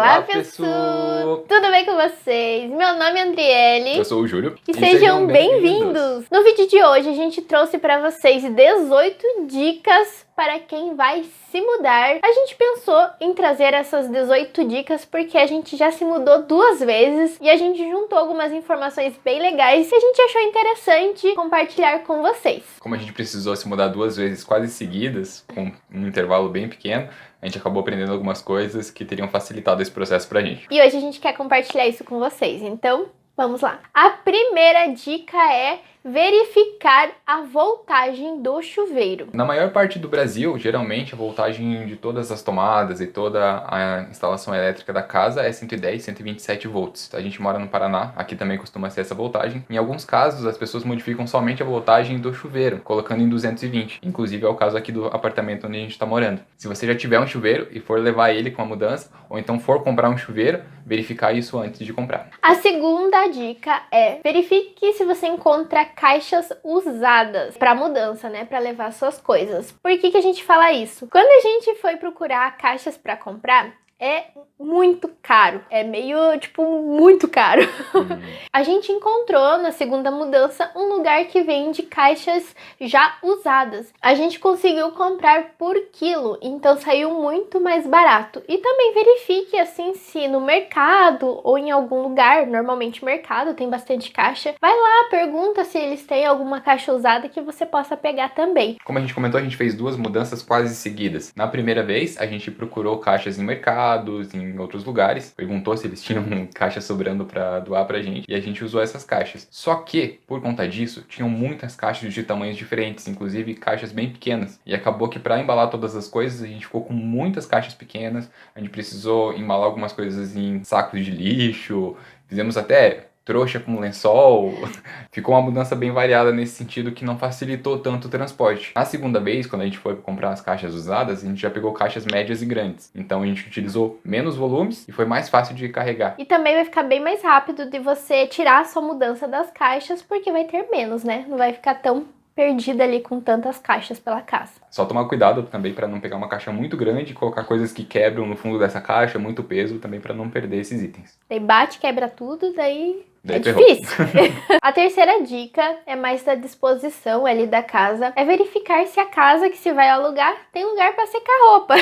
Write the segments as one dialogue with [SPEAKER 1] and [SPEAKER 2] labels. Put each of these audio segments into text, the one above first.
[SPEAKER 1] Olá, pessoal! Tudo bem com vocês? Meu nome é Andriele.
[SPEAKER 2] Eu sou o Júlio.
[SPEAKER 1] E sejam bem-vindos! No vídeo de hoje a gente trouxe para vocês 18 dicas para quem vai se mudar. A gente pensou em trazer essas 18 dicas porque a gente já se mudou 2 vezes e a gente juntou algumas informações bem legais que a gente achou interessante compartilhar com vocês.
[SPEAKER 2] Como a gente precisou se mudar 2 vezes quase seguidas, com um intervalo bem pequeno, a gente acabou aprendendo algumas coisas que teriam facilitado esse processo pra gente.
[SPEAKER 1] E hoje a gente quer compartilhar isso com vocês, então vamos lá. A primeira dica é verificar a voltagem do chuveiro.
[SPEAKER 2] Na maior parte do Brasil, geralmente a voltagem de todas as tomadas e toda a instalação elétrica da casa é 110, 127 volts. A gente mora no Paraná, aqui também costuma ser essa voltagem. Em alguns casos, as pessoas modificam somente a voltagem do chuveiro, colocando em 220. Inclusive é o caso aqui do apartamento onde a gente está morando. Se você já tiver um chuveiro e for levar ele com a mudança, ou então for comprar um chuveiro, verificar isso antes de comprar.
[SPEAKER 1] A segunda dica é verifique se você encontra caixas usadas para mudança, né, para levar suas coisas. Por que a gente fala isso? Quando a gente foi procurar caixas para comprar, é muito caro, é meio, muito caro. A gente encontrou na segunda mudança um lugar que vende caixas já usadas. A gente conseguiu comprar por quilo, então saiu muito mais barato. E também verifique assim se no mercado ou em algum lugar, normalmente mercado tem bastante caixa, vai lá, pergunta se eles têm alguma caixa usada que você possa pegar também.
[SPEAKER 2] Como a gente comentou, a gente fez 2 mudanças quase seguidas. Na primeira vez, a gente procurou caixas em mercado, em outros lugares, perguntou se eles tinham caixa sobrando para doar pra gente e a gente usou essas caixas. Só que, por conta disso, tinham muitas caixas de tamanhos diferentes, inclusive caixas bem pequenas. E acabou que para embalar todas as coisas, a gente ficou com muitas caixas pequenas, a gente precisou embalar algumas coisas em sacos de lixo, fizemos até trouxa com lençol. Ficou uma mudança bem variada nesse sentido que não facilitou tanto o transporte. Na segunda vez, quando a gente foi comprar as caixas usadas, a gente já pegou caixas médias e grandes. Então a gente utilizou menos volumes e foi mais fácil de carregar.
[SPEAKER 1] E também vai ficar bem mais rápido de você tirar a sua mudança das caixas, porque vai ter menos, né? Não vai ficar tão perdida ali com tantas caixas pela casa.
[SPEAKER 2] Só tomar cuidado também para não pegar uma caixa muito grande, colocar coisas que quebram no fundo dessa caixa, muito peso, também para não perder esses itens.
[SPEAKER 1] Daí bate, quebra tudo, daí é
[SPEAKER 2] ferrou.
[SPEAKER 1] difícil. A terceira dica é mais da disposição ali da casa. É verificar se a casa que se vai alugar tem lugar para secar roupa.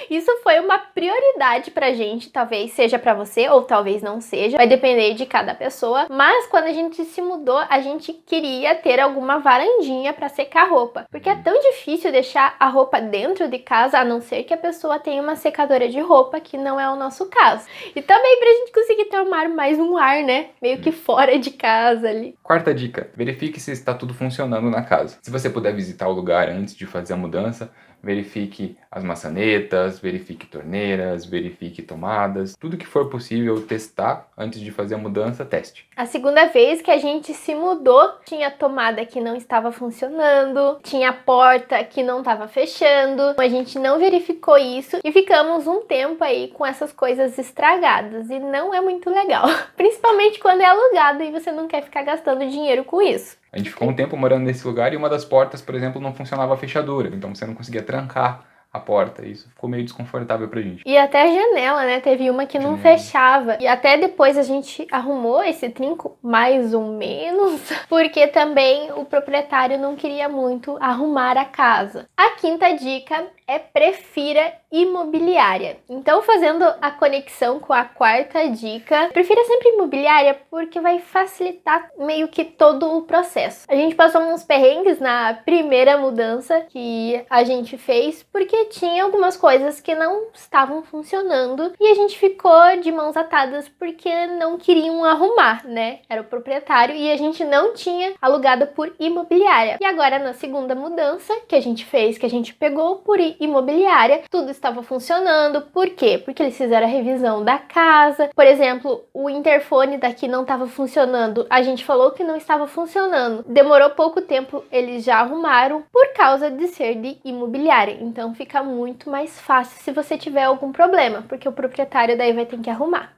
[SPEAKER 1] Isso foi uma prioridade pra gente. Talvez seja pra você ou talvez não seja. Vai depender de cada pessoa. Mas quando a gente se mudou, a gente queria ter alguma varandinha para secar roupa. Porque é tão difícil deixar a roupa dentro de casa, a não ser que a pessoa tenha uma secadora de roupa, que não é o nosso caso. E também pra gente conseguir tomar mais um ar, né? Meio que fora de casa ali.
[SPEAKER 2] Quarta dica, verifique se está tudo funcionando na casa. Se você puder visitar o lugar antes de fazer a mudança, verifique as maçanetas, verifique torneiras, verifique tomadas, tudo que for possível testar antes de fazer a mudança, teste.
[SPEAKER 1] A segunda vez que a gente se mudou, tinha tomada que não estava funcionando, tinha porta que não estava fechando, a gente não verificou isso e ficamos um tempo aí com essas coisas estragadas e não é muito legal, principalmente quando é alugado e você não quer ficar gastando dinheiro com isso.
[SPEAKER 2] A gente ficou um tempo morando nesse lugar e uma das portas, por exemplo, não funcionava a fechadura, então você não conseguia trancar a porta. Isso ficou meio desconfortável pra gente.
[SPEAKER 1] E até a janela, né? Teve uma que não fechava. E até depois a gente arrumou esse trinco, mais ou menos, porque também o proprietário não queria muito arrumar a casa. A quinta dica é prefira imobiliária. Então, fazendo a conexão com a quarta dica, prefira sempre imobiliária porque vai facilitar meio que todo o processo. A gente passou uns perrengues na primeira mudança que a gente fez porque tinha algumas coisas que não estavam funcionando e a gente ficou de mãos atadas porque não queriam arrumar, né? Era o proprietário e a gente não tinha alugado por imobiliária. E agora na segunda mudança que a gente fez, que a gente pegou por imobiliária, tudo estava funcionando. Por quê? Porque eles fizeram a revisão da casa. Por exemplo, o interfone daqui não estava funcionando. A gente falou que não estava funcionando. Demorou pouco tempo, eles já arrumaram por causa de ser de imobiliária. Então fica muito mais fácil se você tiver algum problema, porque o proprietário daí vai ter que arrumar.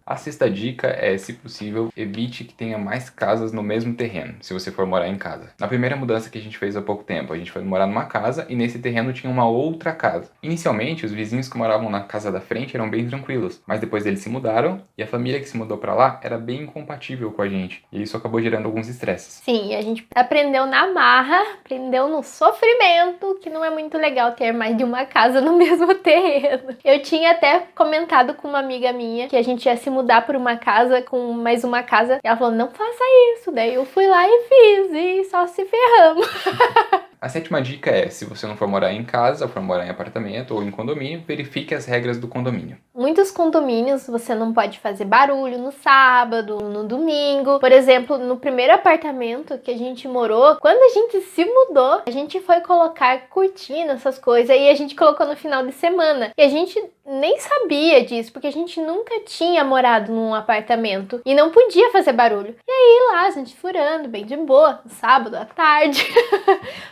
[SPEAKER 2] A sexta dica é, se possível, evite que tenha mais casas no mesmo terreno, se você for morar em casa. Na primeira mudança que a gente fez há pouco tempo, a gente foi morar numa casa e nesse terreno tinha uma outra casa. Inicialmente, os vizinhos que moravam na casa da frente eram bem tranquilos, mas depois eles se mudaram e a família que se mudou pra lá era bem incompatível com a gente. E isso acabou gerando alguns estresses.
[SPEAKER 1] Sim, a gente aprendeu na marra, aprendeu no sofrimento, que não é muito legal ter mais de uma casa no mesmo terreno. Eu tinha até comentado com uma amiga minha que a gente ia se mudar por uma casa com mais uma casa. E ela falou, não faça isso. Daí eu fui lá e fiz, e só se ferramos.
[SPEAKER 2] A sétima dica é, se você não for morar em casa, ou for morar em apartamento ou em condomínio, verifique as regras do condomínio.
[SPEAKER 1] Muitos condomínios você não pode fazer barulho no sábado, no domingo. Por exemplo, no primeiro apartamento que a gente morou, quando a gente se mudou, a gente foi colocar cortina, essas coisas, e a gente colocou no final de semana. E a gente nem sabia disso, porque a gente nunca tinha morado num apartamento e não podia fazer barulho. E aí lá, a gente furando, bem de boa, no sábado à tarde,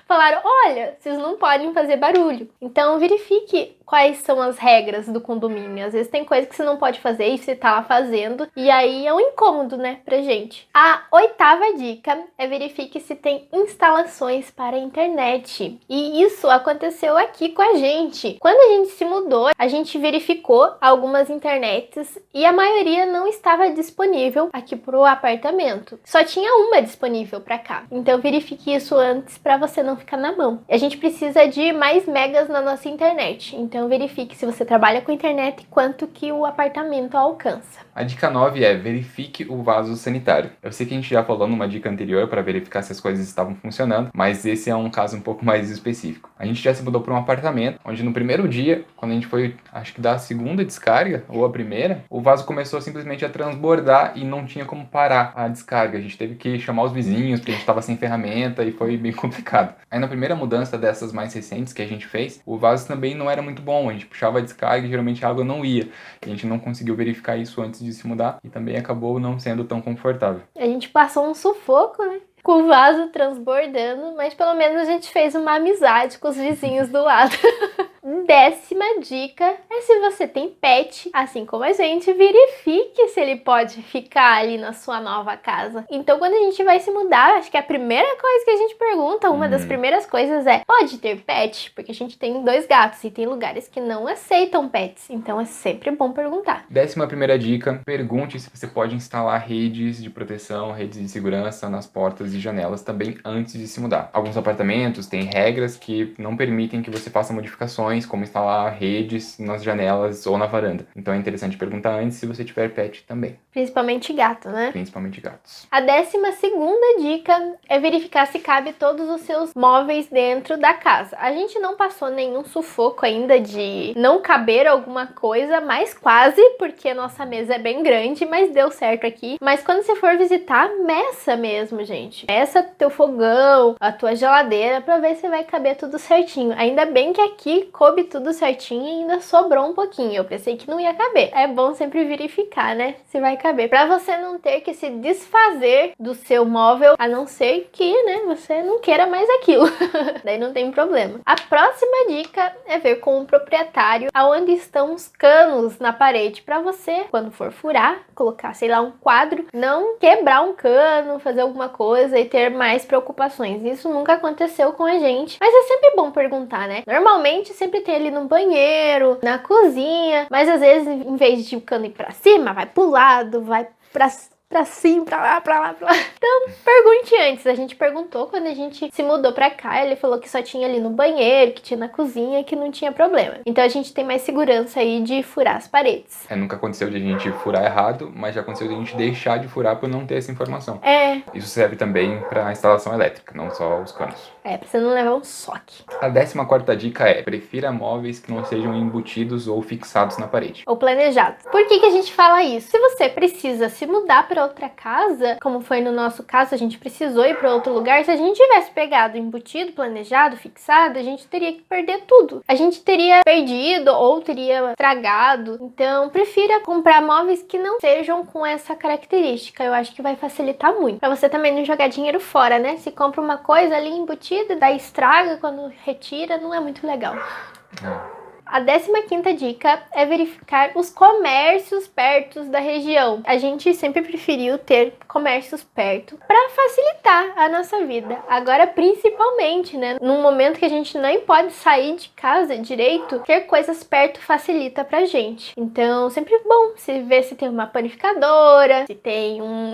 [SPEAKER 1] falaram, olha, vocês não podem fazer barulho. Então verifique quais são as regras do condomínio. Às vezes tem coisa que você não pode fazer e você tá lá fazendo, e aí é um incômodo, né, pra gente. A oitava dica é verifique se tem instalações para a internet. E isso aconteceu aqui com a gente. Quando a gente se mudou, a gente verificou algumas internets e a maioria não estava disponível aqui pro apartamento. Só tinha uma disponível para cá. Então verifique isso antes para você não ficar na mão. A gente precisa de mais megas na nossa internet. Então verifique se você trabalha com internet e quanto que o apartamento alcança.
[SPEAKER 2] A dica 9 é verifique o vaso sanitário. Eu sei que a gente já falou numa dica anterior para verificar se as coisas estavam funcionando, mas esse é um caso um pouco mais específico. A gente já se mudou para um apartamento onde no primeiro dia, quando a gente foi, acho que da segunda descarga ou a primeira, o vaso começou simplesmente a transbordar e não tinha como parar a descarga. A gente teve que chamar os vizinhos porque a gente estava sem ferramenta e foi bem complicado. Aí na primeira mudança dessas mais recentes que a gente fez, o vaso também não era muito bom. A gente puxava a descarga e geralmente a água não ia. A gente não conseguiu verificar isso antes de se mudar e também acabou não sendo tão confortável.
[SPEAKER 1] A gente passou um sufoco, né? Com o vaso transbordando, mas pelo menos a gente fez uma amizade com os vizinhos do lado. 10ª dica é, se você tem pet, assim como a gente, verifique se ele pode ficar ali na sua nova casa. Então, quando a gente vai se mudar, acho que a primeira coisa que a gente pergunta, uma das primeiras coisas é, pode ter pet? Porque a gente tem 2 gatos e tem lugares que não aceitam pets, então é sempre bom perguntar.
[SPEAKER 2] 11ª dica, pergunte se você pode instalar redes de proteção, redes de segurança nas portas e janelas também antes de se mudar. Alguns apartamentos têm regras que não permitem que você faça modificações, como instalar redes nas janelas ou na varanda. Então é interessante perguntar antes se você tiver pet também.
[SPEAKER 1] Principalmente gato, né?
[SPEAKER 2] Principalmente gatos.
[SPEAKER 1] A 12ª dica é verificar se cabe todos os seus móveis dentro da casa. A gente não passou nenhum sufoco ainda de não caber alguma coisa, mas quase, porque a nossa mesa é bem grande, mas deu certo aqui. Mas quando você for visitar, meça mesmo, gente. Meça teu fogão, a tua geladeira, pra ver se vai caber tudo certinho. Ainda bem que aqui coube tudo certinho e ainda sobrou um pouquinho. Eu pensei que não ia caber. É bom sempre verificar, né? Se vai caber. Pra você não ter que se desfazer do seu móvel, a não ser que, né, você não queira mais aquilo. Daí não tem problema. A próxima dica é ver com o proprietário aonde estão os canos na parede. Pra você, quando for furar, colocar, sei lá, um quadro, não quebrar um cano, fazer alguma coisa e ter mais preocupações. Isso nunca aconteceu com a gente. Mas é sempre bom perguntar, né? Normalmente sempre tem ali no banheiro, na cozinha, mas às vezes em vez de o cano ir pra cima, vai pro lado, vai pra cima, pra lá, pra lá, pra lá. Então, pergunte antes. A gente perguntou quando a gente se mudou pra cá, ele falou que só tinha ali no banheiro, que tinha na cozinha, que não tinha problema. Então a gente tem mais segurança aí de furar as paredes.
[SPEAKER 2] Nunca aconteceu de a gente furar errado, mas já aconteceu de a gente deixar de furar por não ter essa informação. Isso serve também pra instalação elétrica, não só os canos.
[SPEAKER 1] Pra você não levar um choque.
[SPEAKER 2] A 14ª dica é, prefira móveis que não sejam embutidos ou fixados na parede.
[SPEAKER 1] Ou planejados. Por que a gente fala isso? Se você precisa se mudar para outra casa, como foi no nosso caso, a gente precisou ir para outro lugar, se a gente tivesse pegado embutido, planejado, fixado, a gente teria que perder tudo. A gente teria perdido ou teria estragado. Então, prefira comprar móveis que não sejam com essa característica. Eu acho que vai facilitar muito. Para você também não jogar dinheiro fora, né? Se compra uma coisa ali embutida, daí estraga quando retira, não é muito legal. A 15ª dica é verificar os comércios perto da região. A gente sempre preferiu ter comércios perto para facilitar a nossa vida. Agora, principalmente, né, num momento que a gente nem pode sair de casa direito, ter coisas perto facilita pra gente. Então, sempre bom se ver se tem uma panificadora, se tem um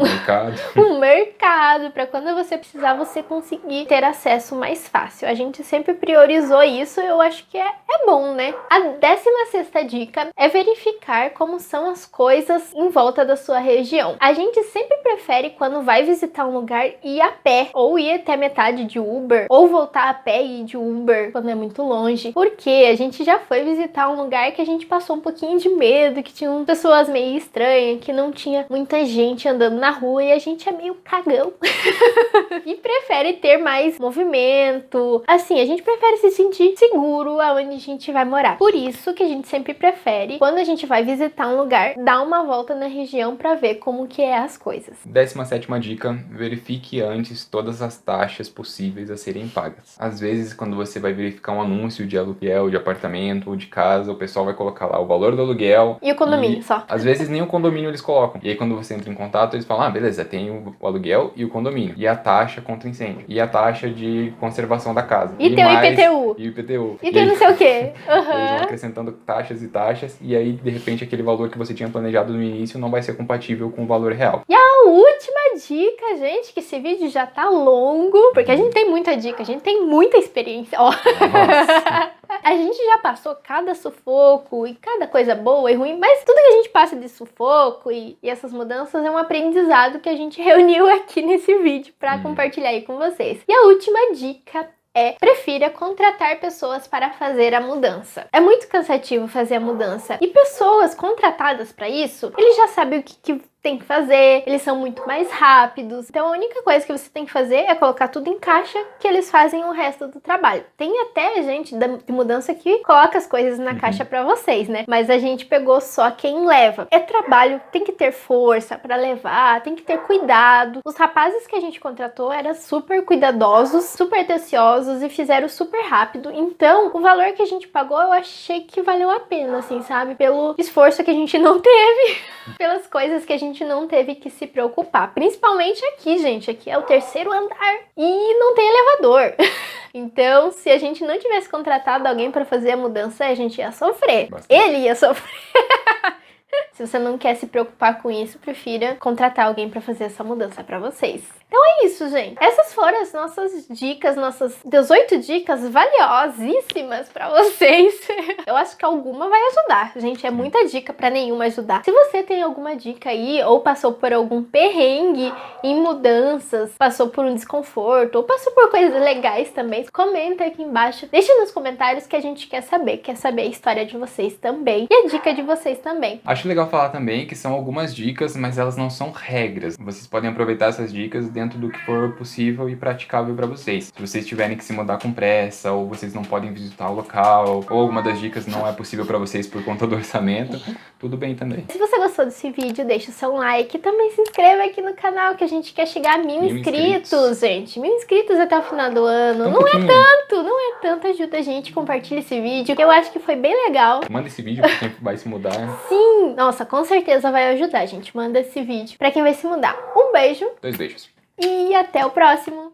[SPEAKER 1] mercado, para quando você precisar, você conseguir ter acesso mais fácil. A gente sempre priorizou isso, eu acho que é bom, né? A 16ª dica é verificar como são as coisas em volta da sua região. A gente sempre prefere, quando vai visitar um lugar, ir a pé, ou ir até metade de Uber, ou voltar a pé e ir de Uber quando é muito longe, porque a gente já foi visitar um lugar que a gente passou um pouquinho de medo, que tinham pessoas meio estranhas, que não tinha muita gente andando na rua e a gente é meio cagão e prefere ter mais movimento. Assim, a gente prefere se sentir seguro aonde a gente vai morar. Por isso que a gente sempre prefere, quando a gente vai visitar um lugar, dar uma volta na região para ver como que é as coisas.
[SPEAKER 2] 17ª dica, verifique antes todas as taxas possíveis a serem pagas. Às vezes, quando você vai verificar um anúncio de aluguel, de apartamento ou de casa, o pessoal vai colocar lá o valor do aluguel.
[SPEAKER 1] E o condomínio só.
[SPEAKER 2] Às vezes nem o condomínio eles colocam. E aí quando você entra em contato, eles falam, beleza, tem o aluguel e o condomínio. E a taxa contra incêndio. E a taxa de conservação da casa.
[SPEAKER 1] E tem o IPTU.
[SPEAKER 2] E o IPTU.
[SPEAKER 1] E tem não sei o quê.
[SPEAKER 2] Eles vão acrescentando taxas e taxas. E aí, de repente, aquele valor que você tinha planejado no início não vai ser compatível com o valor real.
[SPEAKER 1] E a última dica, gente, que esse vídeo já tá longo, porque a gente tem muita dica, a gente tem muita experiência. Ó.
[SPEAKER 2] Nossa.
[SPEAKER 1] A gente já passou cada sufoco e cada coisa boa e ruim, mas tudo que a gente passa de sufoco e essas mudanças é um aprendizado que a gente reuniu aqui nesse vídeo para compartilhar aí com vocês. E a última dica prefira contratar pessoas para fazer a mudança. É muito cansativo fazer a mudança. E pessoas contratadas para isso, eles já sabem o que tem que fazer, eles são muito mais rápidos. Então a única coisa que você tem que fazer é colocar tudo em caixa, que eles fazem o resto do trabalho. Tem até gente de mudança que coloca as coisas na caixa para vocês, né? Mas a gente pegou só quem leva. É trabalho, tem que ter força para levar, tem que ter cuidado. Os rapazes que a gente contratou eram super cuidadosos, super atenciosos e fizeram super rápido. Então, o valor que a gente pagou, eu achei que valeu a pena, assim, sabe? Pelo esforço que a gente não teve, pelas coisas que a gente não teve que se preocupar. Principalmente aqui, gente. Aqui é o 3º andar e não tem elevador. Então, se a gente não tivesse contratado alguém para fazer a mudança, a gente ia sofrer.
[SPEAKER 2] Bastante.
[SPEAKER 1] Ele ia sofrer. Se você não quer se preocupar com isso, prefira contratar alguém para fazer essa mudança para vocês. Então é isso, gente. Essas foram as nossas dicas, nossas 18 dicas valiosíssimas para vocês. Eu acho que alguma vai ajudar. Gente, é muita dica para nenhuma ajudar. Se você tem alguma dica aí, ou passou por algum perrengue em mudanças, passou por um desconforto, ou passou por coisas legais também, comenta aqui embaixo. Deixa nos comentários que a gente quer saber a história de vocês também e a dica de vocês também.
[SPEAKER 2] Acho legal falar também que são algumas dicas, mas elas não são regras. Vocês podem aproveitar essas dicas dentro do que for possível e praticável para vocês. Se vocês tiverem que se mudar com pressa, ou vocês não podem visitar o local, ou alguma das dicas não é possível para vocês por conta do orçamento, tudo bem também.
[SPEAKER 1] Se você gostou desse vídeo, deixa o seu like e também se inscreva aqui no canal, que a gente quer chegar a 1000 inscritos, gente. 1000 inscritos até o final do ano. Não é tanto, ajuda a gente, compartilha esse vídeo, que eu acho que foi bem legal.
[SPEAKER 2] Manda esse vídeo pra quem vai se mudar.
[SPEAKER 1] Sim, nossa, com certeza vai ajudar, gente. Manda esse vídeo pra quem vai se mudar. Um beijo.
[SPEAKER 2] 2 beijos.
[SPEAKER 1] E até o próximo!